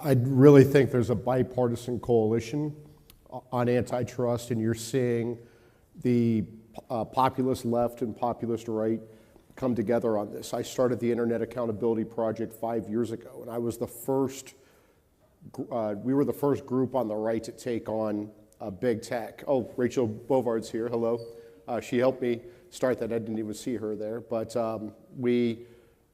I really think there's a bipartisan coalition on antitrust, and you're seeing the populist left and populist right come together on this. I started the Internet Accountability Project 5 years ago, and I was the first, we were the first group on the right to take on big tech. Oh, Rachel Bovard's here, hello. She helped me start that. I didn't even see her there, but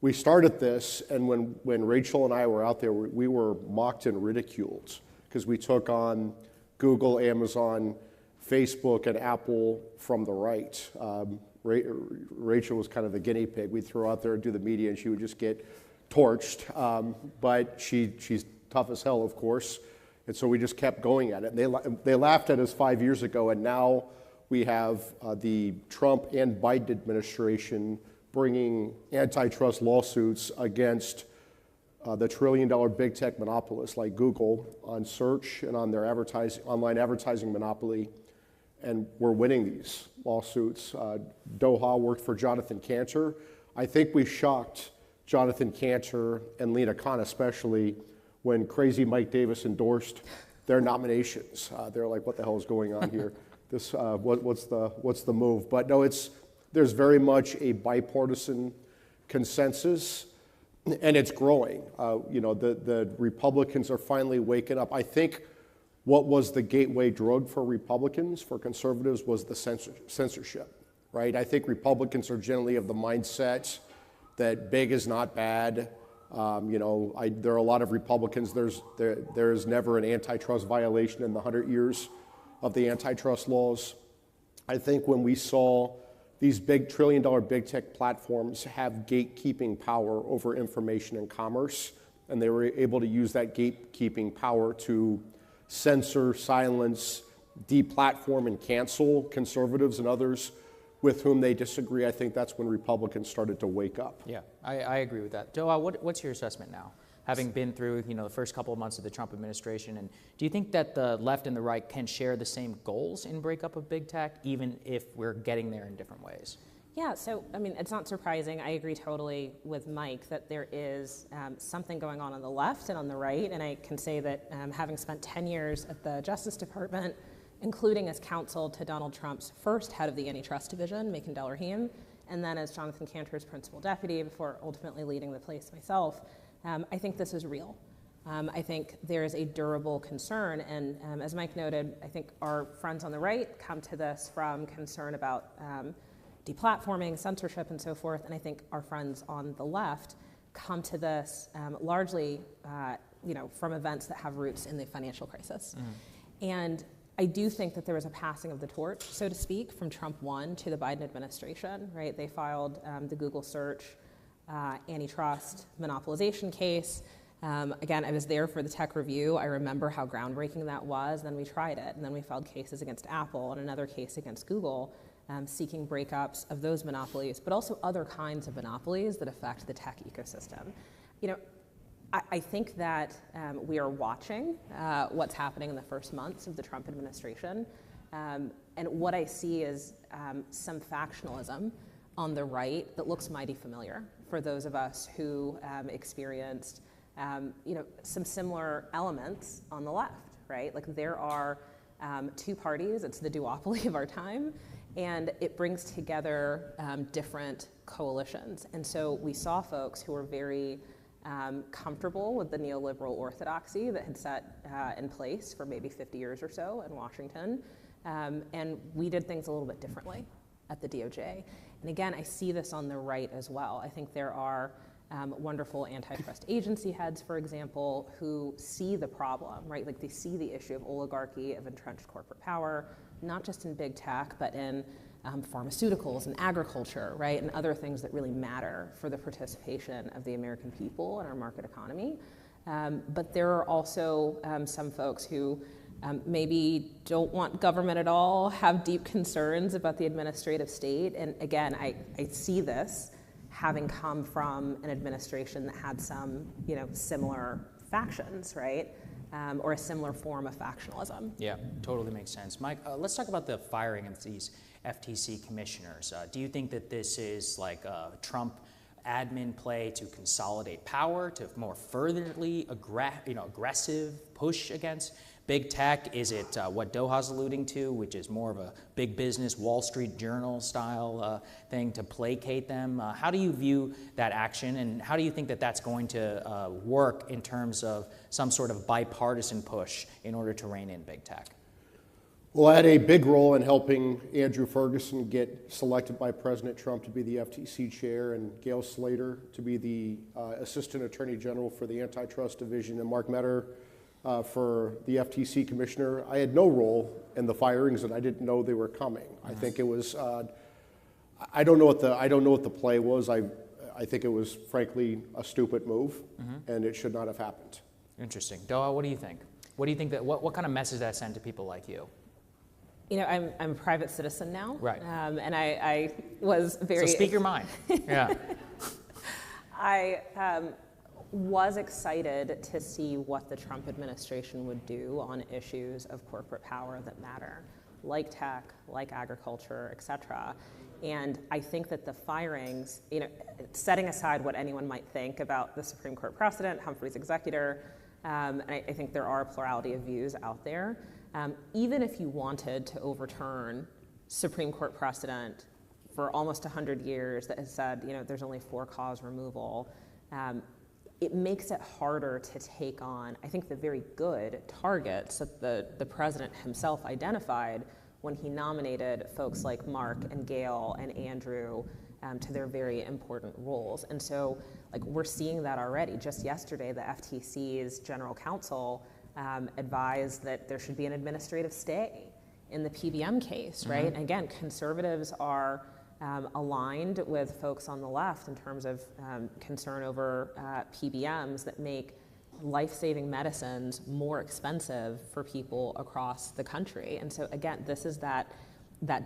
we started this, and when Rachel and I were out there, we were mocked and ridiculed because we took on Google, Amazon, Facebook, and Apple from the right. Rachel was kind of the guinea pig. We'd throw out there and do the media, and she would just get torched. But she's tough as hell, of course, and so we just kept going at it. And they laughed at us 5 years ago, and now we have the Trump and Biden administration bringing antitrust lawsuits against the trillion-dollar big tech monopolists like Google on search and on their online advertising monopoly, and we're winning these lawsuits. Doha worked for Jonathan Cantor. I think we shocked Jonathan Cantor and Lena Khan especially when crazy Mike Davis endorsed their nominations. They're like, what the hell is going on here? This what's the move? But no, there's very much a bipartisan consensus, and it's growing. The Republicans are finally waking up. I think what was the gateway drug for Republicans, for conservatives, was the censorship, right? I think Republicans are generally of the mindset that big is not bad. There are a lot of Republicans. There is never an antitrust violation in the 100 years of the antitrust laws. I think when we saw these big trillion-dollar big tech platforms have gatekeeping power over information and commerce, and they were able to use that gatekeeping power to censor, silence, deplatform, and cancel conservatives and others with whom they disagree. I think that's when Republicans started to wake up. Yeah, I agree with that. Doha, what's your assessment now, having been through the first couple of months of the Trump administration? And do you think that the left and the right can share the same goals in breakup of big tech, even if we're getting there in different ways? Yeah, so, it's not surprising. I agree totally with Mike that there is something going on the left and on the right, and I can say that having spent 10 years at the Justice Department, including as counsel to Donald Trump's first head of the antitrust division, Macon Delrahim, and then as Jonathan Cantor's principal deputy before ultimately leading the place myself, I think this is real. I think there is a durable concern, and as Mike noted, I think our friends on the right come to this from concern about deplatforming, censorship, and so forth, and I think our friends on the left come to this largely from events that have roots in the financial crisis. And I do think that there was a passing of the torch, so to speak, from Trump 1 to the Biden administration, right? They filed the Google search antitrust monopolization case. Again, I was there for the tech review. I remember how groundbreaking that was. Then we tried it, and then we filed cases against Apple and another case against Google, seeking breakups of those monopolies, but also other kinds of monopolies that affect the tech ecosystem. I think that we are watching what's happening in the first months of the Trump administration, and what I see is some factionalism on the right that looks mighty familiar for those of us who experienced some similar elements on the left, right? Like there are two parties, it's the duopoly of our time, and it brings together different coalitions. And so we saw folks who were very comfortable with the neoliberal orthodoxy that had set in place for maybe 50 years or so in Washington, and we did things a little bit differently at the DOJ. And again, I see this on the right as well. I think there are wonderful antitrust agency heads, for example, who see the problem, right? Like they see the issue of oligarchy, of entrenched corporate power, not just in big tech, but in pharmaceuticals and agriculture, right? And other things that really matter for the participation of the American people in our market economy. But there are also some folks who maybe don't want government at all, have deep concerns about the administrative state. And again, I see this having come from an administration that had some, similar factions, right? Or a similar form of factionalism. Yeah, totally makes sense. Mike, let's talk about the firing of these FTC commissioners. Do you think that this is like Trump admin play to consolidate power, to more furtherly aggressive push against big tech? Is it what Doha's alluding to, which is more of a big business, Wall Street Journal style thing to placate them? How do you view that action, and how do you think that that's going to work in terms of some sort of bipartisan push in order to rein in big tech? Well, I had a big role in helping Andrew Ferguson get selected by President Trump to be the FTC chair, and Gail Slater to be the Assistant Attorney General for the Antitrust Division, and Mark Metter for the FTC commissioner. I had no role in the firings, and I didn't know they were coming. I think it was. I don't know what the play was. I think it was frankly a stupid move, and it should not have happened. Interesting, Doha. What do you think? What do you think that? What kind of message that send to people like you? You know, I'm a private citizen now, right? And I was very. So speak your mind. Yeah. I was excited to see what the Trump administration would do on issues of corporate power that matter, like tech, like agriculture, et cetera. And I think that the firings, you know, setting aside what anyone might think about the Supreme Court precedent, Humphrey's executor, and I think there are a plurality of views out there. Even if you wanted to overturn Supreme Court precedent for almost 100 years that has said, you know, there's only for-cause removal, it makes it harder to take on, I think, the very good targets that the president himself identified when he nominated folks like Mark and Gail and Andrew to their very important roles. And so, like, we're seeing that already. Just yesterday, the FTC's general counsel advised that there should be an administrative stay in the PBM case, right? And again, conservatives are aligned with folks on the left in terms of concern over PBMs that make life-saving medicines more expensive for people across the country. And so again, this is that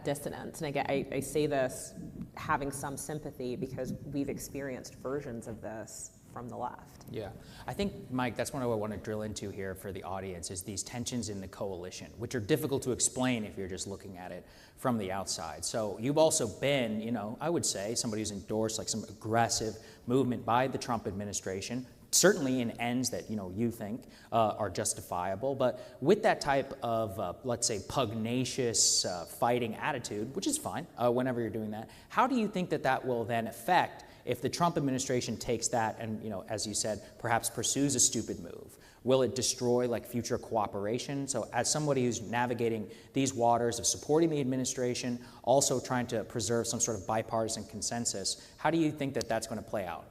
dissonance. And again, I say this having some sympathy because we've experienced versions of this from the left. Yeah. I think, Mike, that's what I want to drill into here for the audience is these tensions in the coalition, which are difficult to explain if you're just looking at it from the outside. So you've also been, you know, I would say somebody who's endorsed like some aggressive movement by the Trump administration, certainly in ends that, you know, you think are justifiable. But with that type of, let's say, pugnacious fighting attitude, which is fine whenever you're doing that, how do you think that that will then affect if the Trump administration takes that and, you know, as you said, perhaps pursues a stupid move? Will it destroy like future cooperation? So as somebody who's navigating these waters of supporting the administration, also trying to preserve some sort of bipartisan consensus, how do you think that that's going to play out?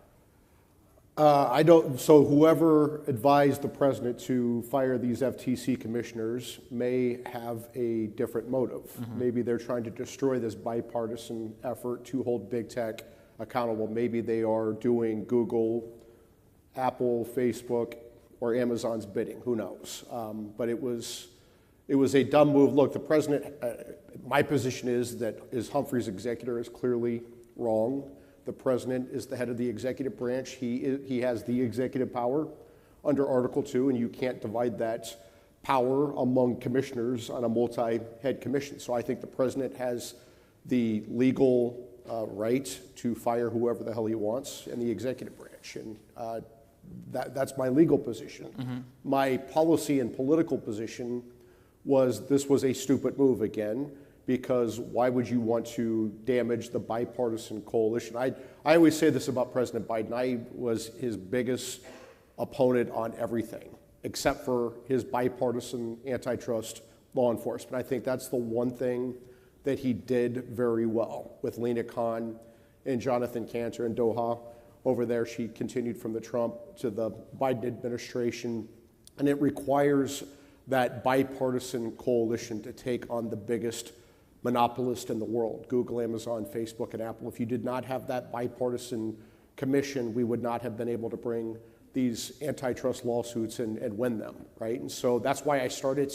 So whoever advised the president to fire these FTC commissioners may have a different motive. Maybe they're trying to destroy this bipartisan effort to hold big tech accountable. Maybe they are doing Google, Apple, Facebook, or Amazon's bidding. Who knows? But it was a dumb move. Look, the president. My position is that Humphrey's executor is clearly wrong. The president is the head of the executive branch. He has the executive power under Article 2, and you can't divide that power among commissioners on a multi-head commission. So I think the president has the legal right to fire whoever the hell he wants in the executive branch, and that's my legal position. My policy and political position was this was a stupid move again, because why would you want to damage the bipartisan coalition? I always say this about President Biden. I was his biggest opponent on everything, except for his bipartisan antitrust law enforcement. I think that's the one thing that he did very well with Lena Khan and Jonathan Cantor and Doha over there. She continued from the Trump to the Biden administration, and it requires that bipartisan coalition to take on the biggest monopolist in the world, Google, Amazon, Facebook, and Apple. If you did not have that bipartisan commission, we would not have been able to bring these antitrust lawsuits and win them, right? And so that's why I started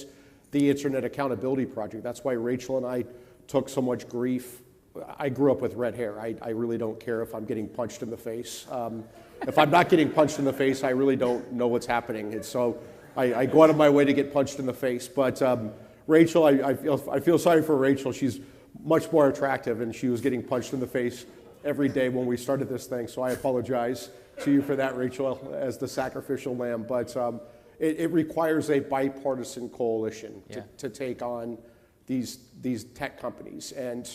the Internet Accountability Project. That's why Rachel and I took so much grief. I grew up with red hair. I really don't care if I'm getting punched in the face. If I'm not getting punched in the face, I really don't know what's happening. And so I go out of my way to get punched in the face. But Rachel, I feel sorry for Rachel. She's much more attractive, and she was getting punched in the face every day when we started this thing, so I apologize to you for that, Rachel, as the sacrificial lamb. But it requires a bipartisan coalition to take on these tech companies. And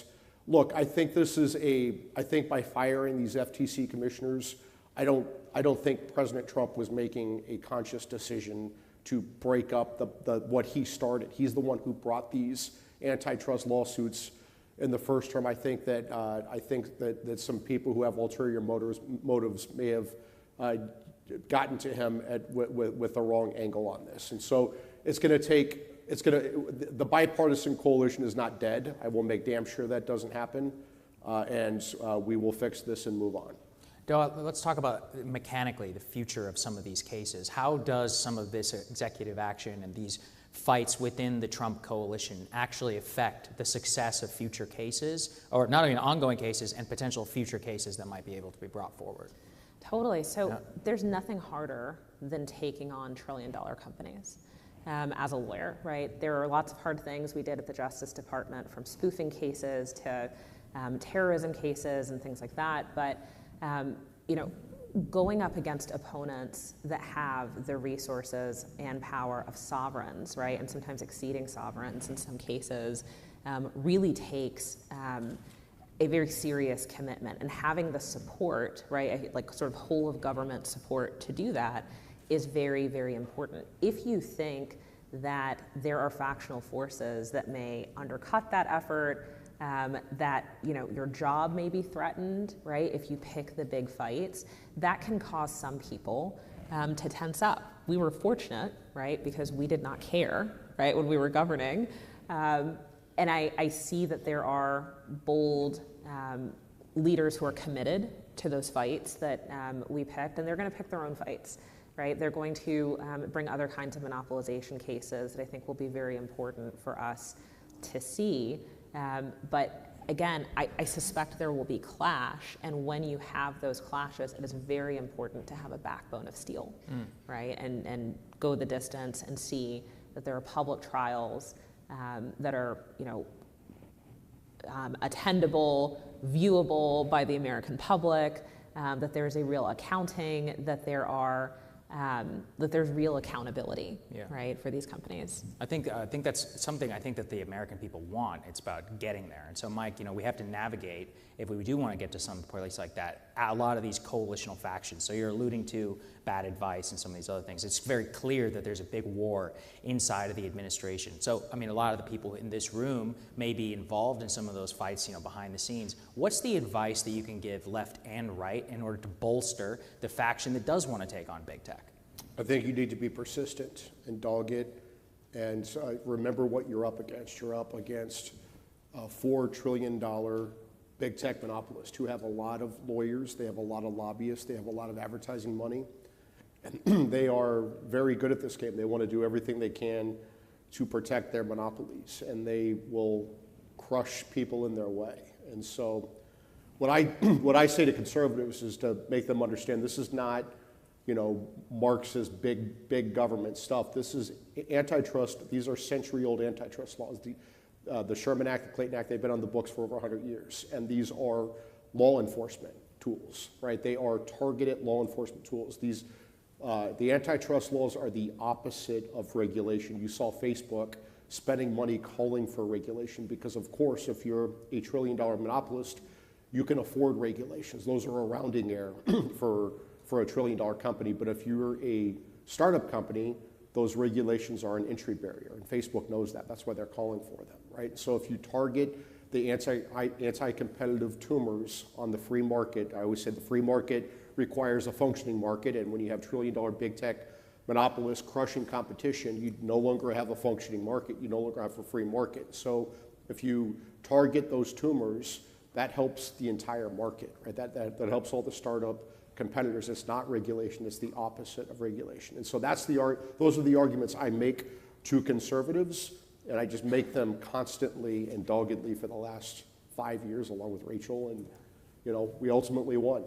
look, I think by firing these FTC commissioners, I don't think President Trump was making a conscious decision to break up what he started. He's the one who brought these antitrust lawsuits in the first term. I think that some people who have ulterior motives may have gotten to him with the wrong angle on this. And so the bipartisan coalition is not dead. I will make damn sure that doesn't happen, and we will fix this and move on. Doa, let's talk about mechanically the future of some of these cases. How does some of this executive action and these fights within the Trump coalition actually affect the success of future cases, or not only ongoing cases and potential future cases that might be able to be brought forward? Totally. So there's nothing harder than taking on trillion-dollar companies. As a lawyer, right? There are lots of hard things we did at the Justice Department, from spoofing cases to terrorism cases and things like that. But going up against opponents that have the resources and power of sovereigns, right, and sometimes exceeding sovereigns in some cases, really takes a very serious commitment. And having the support, right, like sort of whole of government support to do that is very, very important. If you think that there are factional forces that may undercut that effort, that your job may be threatened, right? If you pick the big fights, that can cause some people to tense up. We were fortunate, right, because we did not care, right, when we were governing. And I see that there are bold leaders who are committed to those fights that we picked, and they're going to pick their own fights. Right? They're going to bring other kinds of monopolization cases that I think will be very important for us to see. But again, I suspect there will be clash, and when you have those clashes, it is very important to have a backbone of steel, right? And go the distance and see that there are public trials that are, attendable, viewable by the American public, that there is a real accounting, that there's real accountability, right, for these companies. I think that's something I think that the American people want. It's about getting there. And so, Mike, we have to navigate, if we do want to get to some place like that, a lot of these coalitional factions. So you're alluding to bad advice and some of these other things. It's very clear that there's a big war inside of the administration. So, a lot of the people in this room may be involved in some of those fights, behind the scenes. What's the advice that you can give left and right in order to bolster the faction that does want to take on big tech? I think you need to be persistent and dogged, and remember what you're up against. You're up against $4 trillion big tech monopolists who have a lot of lawyers, they have a lot of lobbyists, they have a lot of advertising money, and they are very good at this game. They want to do everything they can to protect their monopolies, and they will crush people in their way. And so what I say to conservatives is to make them understand this is not Marxist big government stuff. This is antitrust. These are century-old antitrust laws. The Sherman Act, the Clayton Act, they've been on the books for over 100 years. And these are law enforcement tools, right? They are targeted law enforcement tools. The antitrust laws are the opposite of regulation. You saw Facebook spending money calling for regulation because, of course, if you're a trillion-dollar monopolist, you can afford regulations. Those are a rounding error for a trillion-dollar company, but if you're a startup company, those regulations are an entry barrier, and Facebook knows that. That's why they're calling for them, right? So if you target the anti-competitive tumors on the free market, I always say the free market requires a functioning market, and when you have trillion-dollar big tech monopolists crushing competition, you no longer have a functioning market, you no longer have a free market. So if you target those tumors, that helps the entire market, right? That helps all the startup competitors. It's not regulation, it's the opposite of regulation. And so those are the arguments I make to conservatives, and I just make them constantly and doggedly for the last 5 years along with Rachel, and we ultimately won.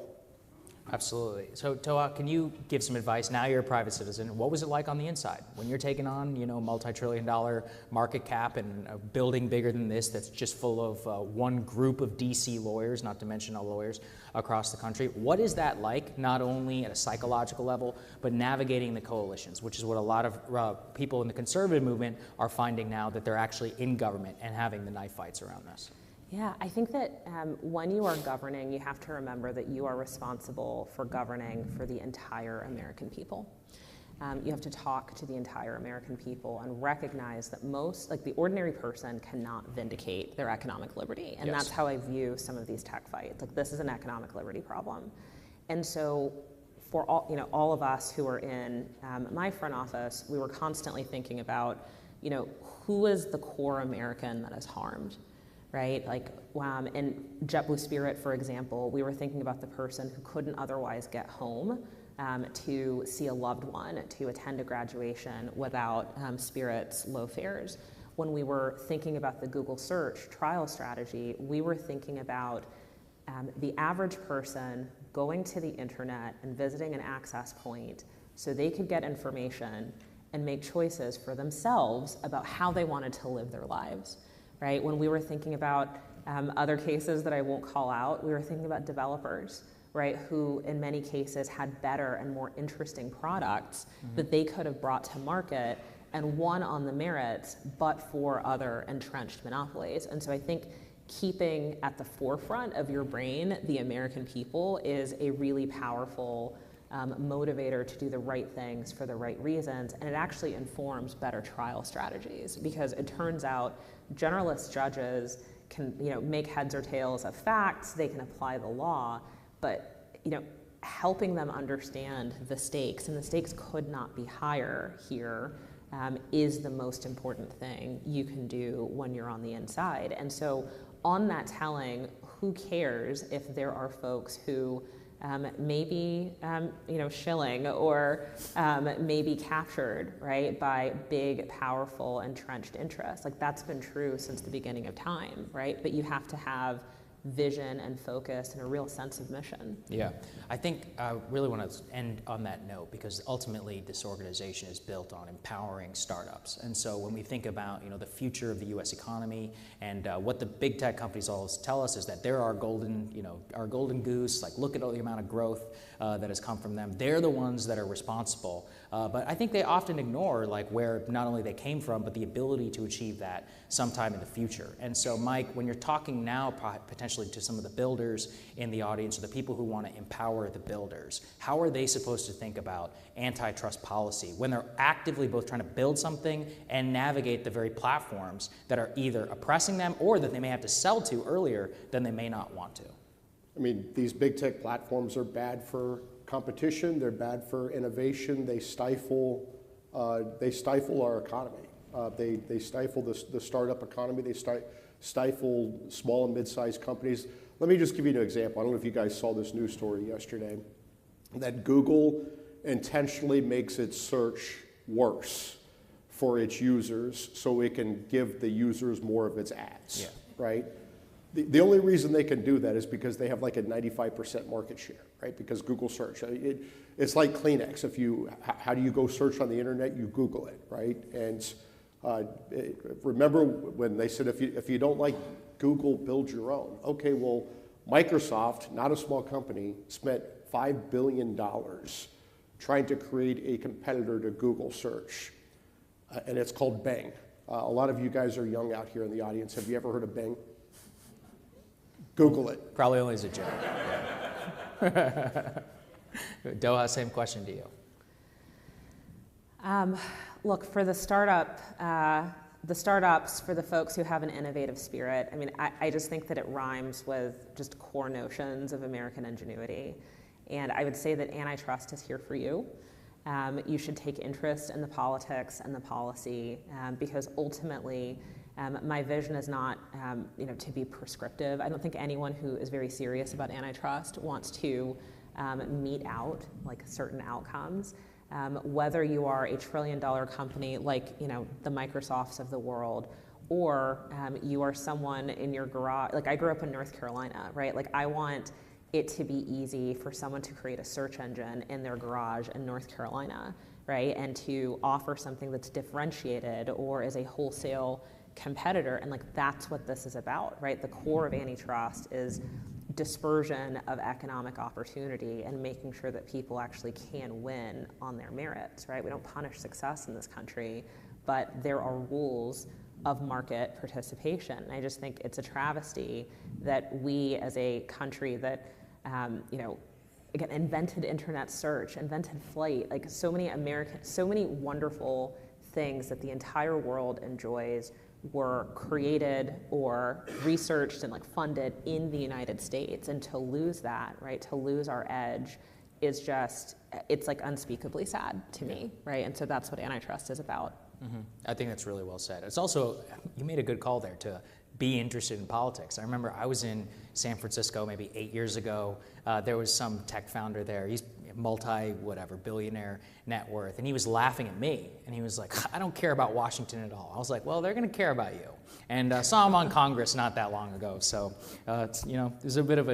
Absolutely. So Toa, can you give some advice? Now you're a private citizen. What was it like on the inside when you're taking on, multi-trillion-dollar market cap and a building bigger than this that's just full of one group of DC lawyers, not to mention all lawyers across the country? What is that like, not only at a psychological level, but navigating the coalitions, which is what a lot of people in the conservative movement are finding now, that they're actually in government and having the knife fights around this? Yeah, I think that when you are governing, you have to remember that you are responsible for governing for the entire American people. You have to talk to the entire American people and recognize that the ordinary person cannot vindicate their economic liberty. And that's how I view some of these tech fights. Like, this is an economic liberty problem. And so for all of us who are in my front office, we were constantly thinking about, who is the core American that is harmed? Right? Like, in JetBlue Spirit, for example, we were thinking about the person who couldn't otherwise get home to see a loved one, to attend a graduation without Spirit's low fares. When we were thinking about the Google search trial strategy, we were thinking about the average person going to the internet and visiting an access point so they could get information and make choices for themselves about how they wanted to live their lives. Right? When we were thinking about other cases that I won't call out, we were thinking about developers, right, who in many cases had better and more interesting products that they could have brought to market and won on the merits, but for other entrenched monopolies. And so I think keeping at the forefront of your brain the American people is a really powerful motivator to do the right things for the right reasons, and it actually informs better trial strategies, because it turns out generalist judges can make heads or tails of facts, they can apply the law, but helping them understand the stakes, and the stakes could not be higher here, is the most important thing you can do when you're on the inside. And so on that telling, who cares if there are folks who maybe shilling or maybe captured, right, by big, powerful, entrenched interests. Like, that's been true since the beginning of time, right? But you have to have vision and focus and a real sense of mission. Yeah, I think I really want to end on that note, because ultimately this organization is built on empowering startups. And so when we think about the future of the U.S. economy and what the big tech companies always tell us is that they're our golden goose. Like, look at all the amount of growth that has come from them. They're the ones that are responsible. But I think they often ignore where not only they came from, but the ability to achieve that sometime in the future. And so, Mike, when you're talking now potentially to some of the builders in the audience, or the people who want to empower the builders, how are they supposed to think about antitrust policy when they're actively both trying to build something and navigate the very platforms that are either oppressing them or that they may have to sell to earlier than they may not want to? I mean, these big tech platforms are bad for competition. They're bad for innovation. They stifle our economy. They stifle the startup economy. They stifle small and mid-sized companies. Let me just give you an example. I don't know if you guys saw this news story yesterday, that Google intentionally makes its search worse for its users so it can give the users more of its ads, right? The only reason they can do that is because they have like a 95% market share, right? Because Google search, it's like Kleenex. How do you go search on the internet? You Google it, right? And remember when they said if you don't like Google, build your own. Okay, well, Microsoft, not a small company, spent $5 billion trying to create a competitor to Google search, and it's called Bing. A lot of you guys are young out here in the audience. Have you ever heard of Bing? Google it. Probably only as a joke. Doha, same question to you. Look, for the startups, for the folks who have an innovative spirit, I mean, I just think that it rhymes with just core notions of American ingenuity. And I would say that antitrust is here for you. You should take interest in the politics and the policy, because ultimately, my vision is not, to be prescriptive. I don't think anyone who is very serious about antitrust wants to mete out certain outcomes. Whether you are a $1 trillion company like the Microsofts of the world, or you are someone in your garage. Like, I grew up in North Carolina, right? Like, I want it to be easy for someone to create a search engine in their garage in North Carolina, right? And to offer something that's differentiated or is a wholesale competitor. And like, that's what this is about, right? The core of antitrust is dispersion of economic opportunity and making sure that people actually can win on their merits, right? We don't punish success in this country, but there are rules of market participation. And I just think it's a travesty that we as a country that, again, invented internet search, invented flight, like so many wonderful things that the entire world enjoys were created or researched and like funded in the United States. And to lose that, right, to lose our edge is just, it's like unspeakably sad to me, right? And so that's what antitrust is about. Mm-hmm. I think that's really well said. It's also, you made a good call there to be interested in politics. I remember I was in San Francisco maybe 8 years ago. There was some tech founder there. He's billionaire net worth. And he was laughing at me. And he was like, I don't care about Washington at all. I was like, well, they're going to care about you. And saw him on Congress not that long ago. So, there's a bit of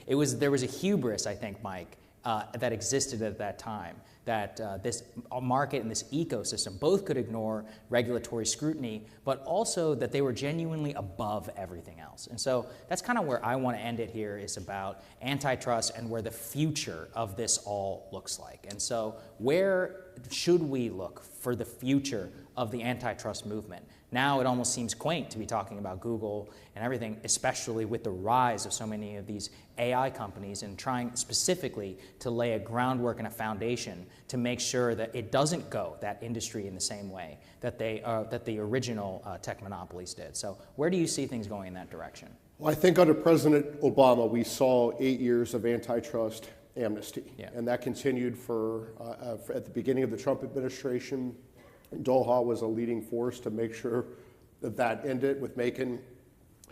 there was a hubris, I think, Mike, that existed at that time, that this market and this ecosystem both could ignore regulatory scrutiny, but also that they were genuinely above everything else. And so that's kind of where I want to end it here, is about antitrust and where the future of this all looks like. And so where should we look for the future of the antitrust movement? Now it almost seems quaint to be talking about Google and everything, especially with the rise of so many of these AI companies and trying specifically to lay a groundwork and a foundation to make sure that it doesn't go that industry in the same way that the original tech monopolies did. So where do you see things going in that direction? Well, I think under President Obama, we saw 8 years of antitrust amnesty. Yeah. And that continued at the beginning of the Trump administration. Doha was a leading force to make sure that ended with Macon,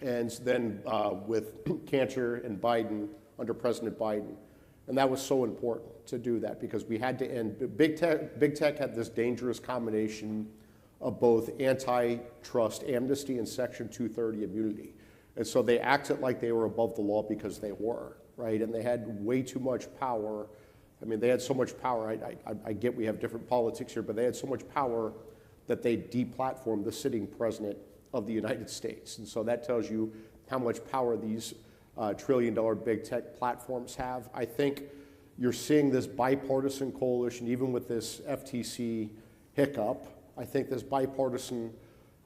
and then with Cantor and Biden under President Biden. And that was so important to do that because we had to end. Big tech had this dangerous combination of both antitrust amnesty and Section 230 immunity. And so they acted like they were above the law because they were, right? And they had way too much power. I mean, they had so much power. I get we have different politics here, but they had so much power that they deplatformed the sitting president of the United States. And so that tells you how much power these trillion-dollar big tech platforms have. I think you're seeing this bipartisan coalition, even with this FTC hiccup. I think this bipartisan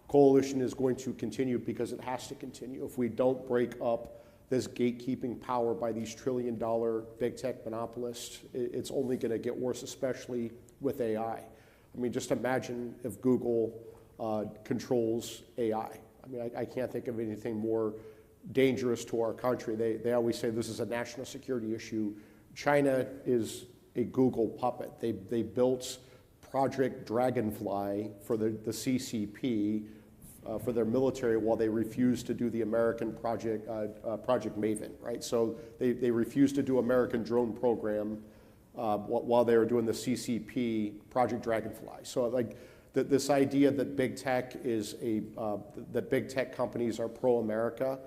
coalition is going to continue because it has to continue. If we don't break up this gatekeeping power by these trillion-dollar big tech monopolists, it's only going to get worse, especially with AI. I mean, just imagine if Google controls AI. I mean, I can't think of anything more dangerous to our country. They always say this is a national security issue. China is a Google puppet. They built Project Dragonfly for the CCP, for their military, while they refused to do the American Project Maven, right? So they refused to do American drone program while they were doing the CCP Project Dragonfly. So like this idea that big tech that big tech companies are pro-America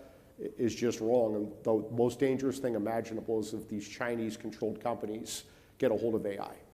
is just wrong. And the most dangerous thing imaginable is if these Chinese-controlled companies get a hold of AI.